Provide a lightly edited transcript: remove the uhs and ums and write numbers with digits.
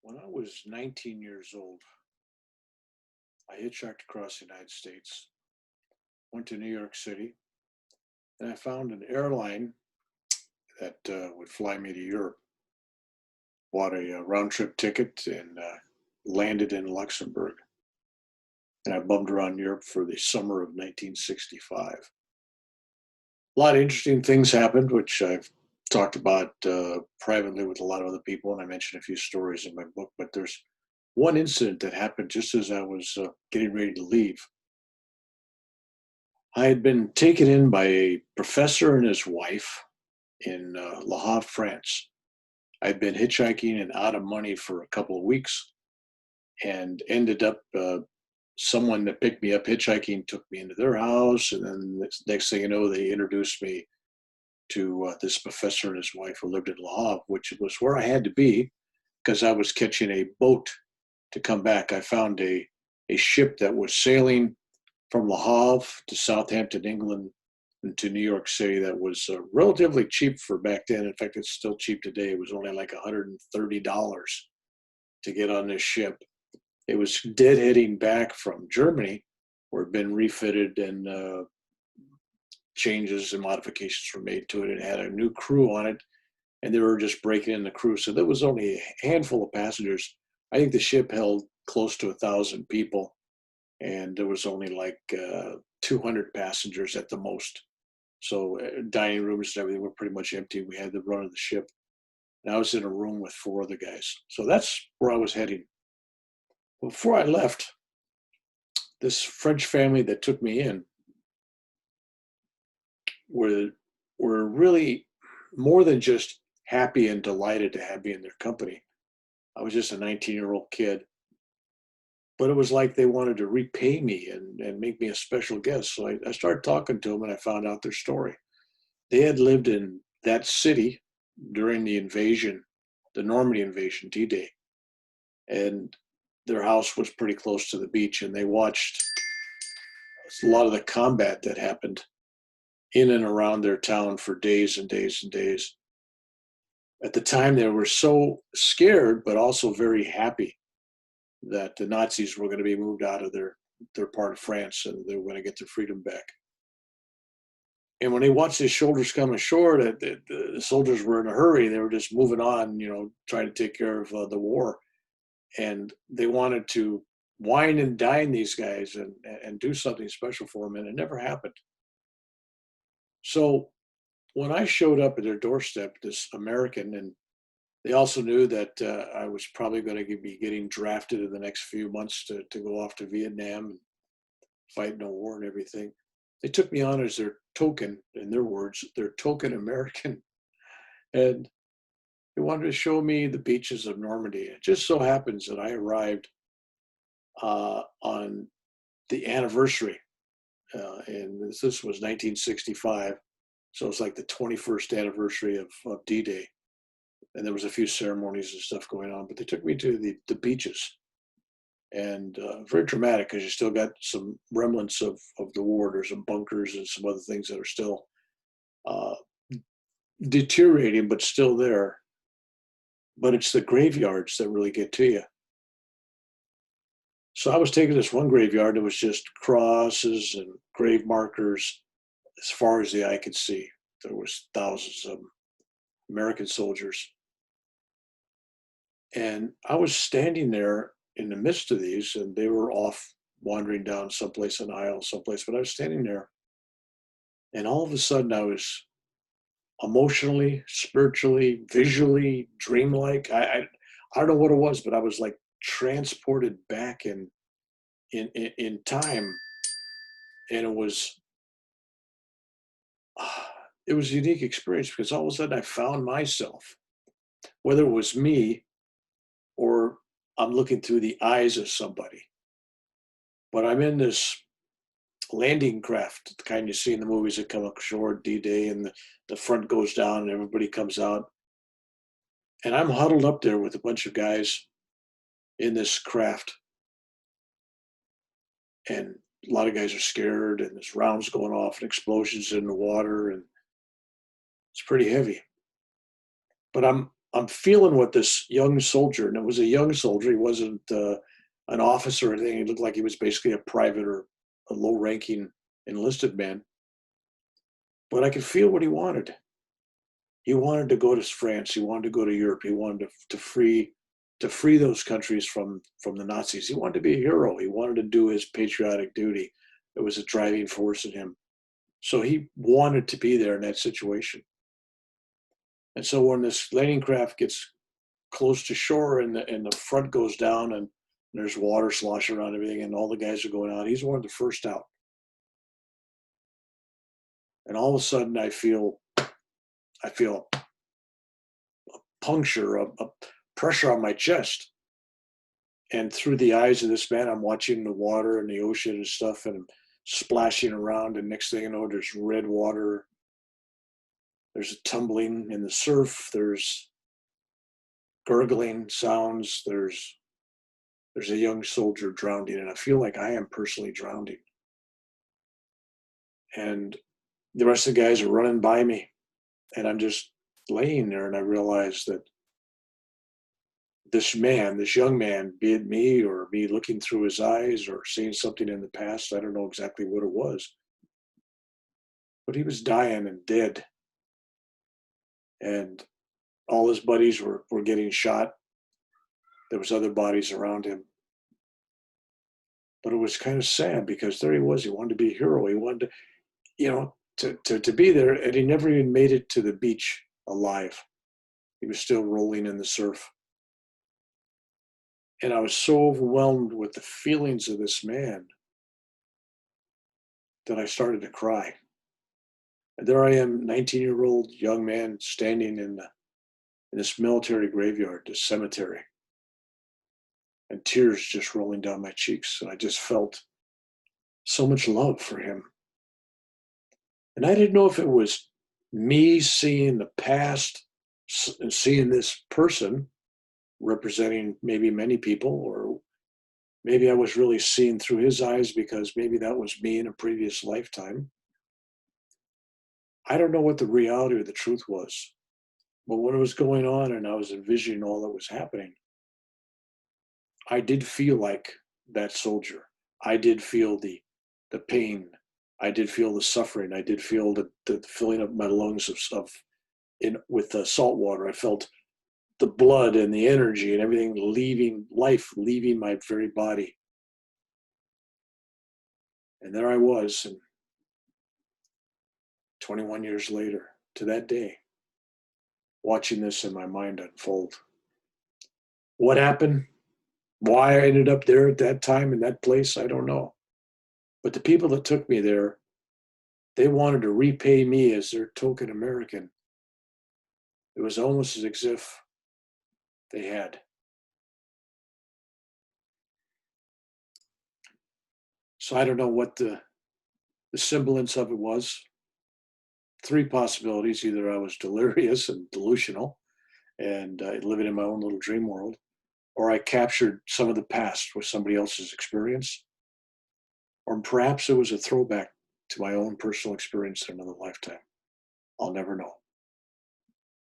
When I was 19 years old, I hitchhiked across the United States, went to New York City, and I found an airline that would fly me to Europe. Bought a round trip ticket and landed in Luxembourg. And I bummed around Europe for the summer of 1965. A lot of interesting things happened, which I've talked about privately with a lot of other people, and I mentioned a few stories in my book. But there's one incident that happened just as I was getting ready to leave. I had been taken in by a professor and his wife in Le Havre, France. I'd been hitchhiking and out of money for a couple of weeks and ended up, someone that picked me up hitchhiking took me into their house. And then next thing you know, they introduced me to this professor and his wife who lived in Le Havre, which was where I had to be because I was catching a boat to come back. I found a ship that was sailing from Le Havre to Southampton, England, and to New York City that was relatively cheap for back then. In fact, it's still cheap today. It was only like $130 to get on this ship. It was deadheading back from Germany, where it had been refitted and changes and modifications were made to it. It had a new crew on it, and they were just breaking in the crew. So there was only a handful of passengers. I think the ship held close to 1,000 people, and there was only like 200 passengers at the most. So dining rooms and everything were pretty much empty. We had the run of the ship, and I was in a room with four other guys. So that's where I was heading. Before I left, this French family that took me in were were really more than just happy and delighted to have me in their company. I was just a 19-year-old kid, but it was like they wanted to repay me and make me a special guest. So I started talking to them and I found out their story. They had lived in that city during the invasion, the Normandy invasion, D-Day. And their house was pretty close to the beach, and they watched a lot of the combat that happened in and around their town for days and days and days. At the time, they were so scared, but also very happy that the Nazis were going to be moved out of their part of France and they were going to get their freedom back. And when they watched the soldiers come ashore, the soldiers were in a hurry. They were just moving on, trying to take care of the war. And they wanted to wine and dine these guys and do something special for them, and it never happened. So when I showed up at their doorstep, this American, and they also knew that I was probably going to be getting drafted in the next few months to go off to Vietnam and fight in a war and everything. They took me on as their token, in their words, their token American. And they wanted to show me the beaches of Normandy. It just so happens that I arrived on the anniversary, and this was 1965. So it's like the 21st anniversary of D-Day. And there was a few ceremonies and stuff going on, but they took me to the beaches. And very dramatic because you still got some remnants of the war. There's some bunkers and some other things that are still uh, deteriorating, but still there. But it's the graveyards that really get to you. So I was taking this one graveyard that was just crosses and grave markers as far as the eye could see. There was thousands of them, American soldiers. And I was standing there in the midst of these, and they were off wandering down someplace, an aisle, someplace, but I was standing there. And all of a sudden I was emotionally, spiritually, visually, dreamlike. I don't know what it was, but I was like transported back in time. And it was a unique experience because all of a sudden I found myself, whether it was me or I'm looking through the eyes of somebody, but I'm in this landing craft, the kind you see in the movies that come ashore D-Day, and the front goes down and everybody comes out. And I'm huddled up there with a bunch of guys in this craft. And a lot of guys are scared, and there's rounds going off and explosions in the water, and it's pretty heavy. But I'm I'm feeling what this young soldier, and it was a young soldier. He wasn't an officer or anything. He looked like he was basically a private or a low-ranking enlisted man. But I could feel what he wanted. He wanted to go to France. He wanted to go to Europe. He wanted to free those countries from the Nazis. He wanted to be a hero. He wanted to do his patriotic duty. It was a driving force in him. So he wanted to be there in that situation. And so when this landing craft gets close to shore and the front goes down and there's water sloshing around everything and all the guys are going out, he's one of the first out. And all of a sudden I feel a puncture, a pressure on my chest. And through the eyes of this man, I'm watching the water and the ocean and stuff and I'm splashing around. And next thing you know, there's red water. There's a tumbling in the surf. There's gurgling sounds. There's a young soldier drowning. And I feel like I am personally drowning. And the rest of the guys are running by me. And I'm just laying there and I realize that this man, this young man, be it me or me looking through his eyes or seeing something in the past, I don't know exactly what it was, but he was dying and dead. And all his buddies were getting shot. There was other bodies around him. But it was kind of sad because there he was. He wanted to be a hero. He wanted to, to be there. And he never even made it to the beach alive. He was still rolling in the surf. And I was so overwhelmed with the feelings of this man that I started to cry. And there I am, 19-year-old young man standing in this military graveyard, this cemetery, and tears just rolling down my cheeks. And I just felt so much love for him. And I didn't know if it was me seeing the past and seeing this person representing maybe many people, or maybe I was really seeing through his eyes because maybe that was me in a previous lifetime. I don't know what the reality or the truth was, but when it was going on and I was envisioning all that was happening, I did feel like that soldier. I did feel the pain. I did feel the suffering. I did feel the filling up my lungs with salt water. I felt the blood and the energy and everything leaving my very body. And there I was, and 21 years later, to that day, watching this in my mind unfold. What happened? Why I ended up there at that time in that place, I don't know. But the people that took me there, they wanted to repay me as their token American. It was almost as if they had. So I don't know what the semblance of it was. Three possibilities. Either I was delirious and delusional and living in my own little dream world, or I captured some of the past with somebody else's experience, or perhaps it was a throwback to my own personal experience in another lifetime. I'll never know.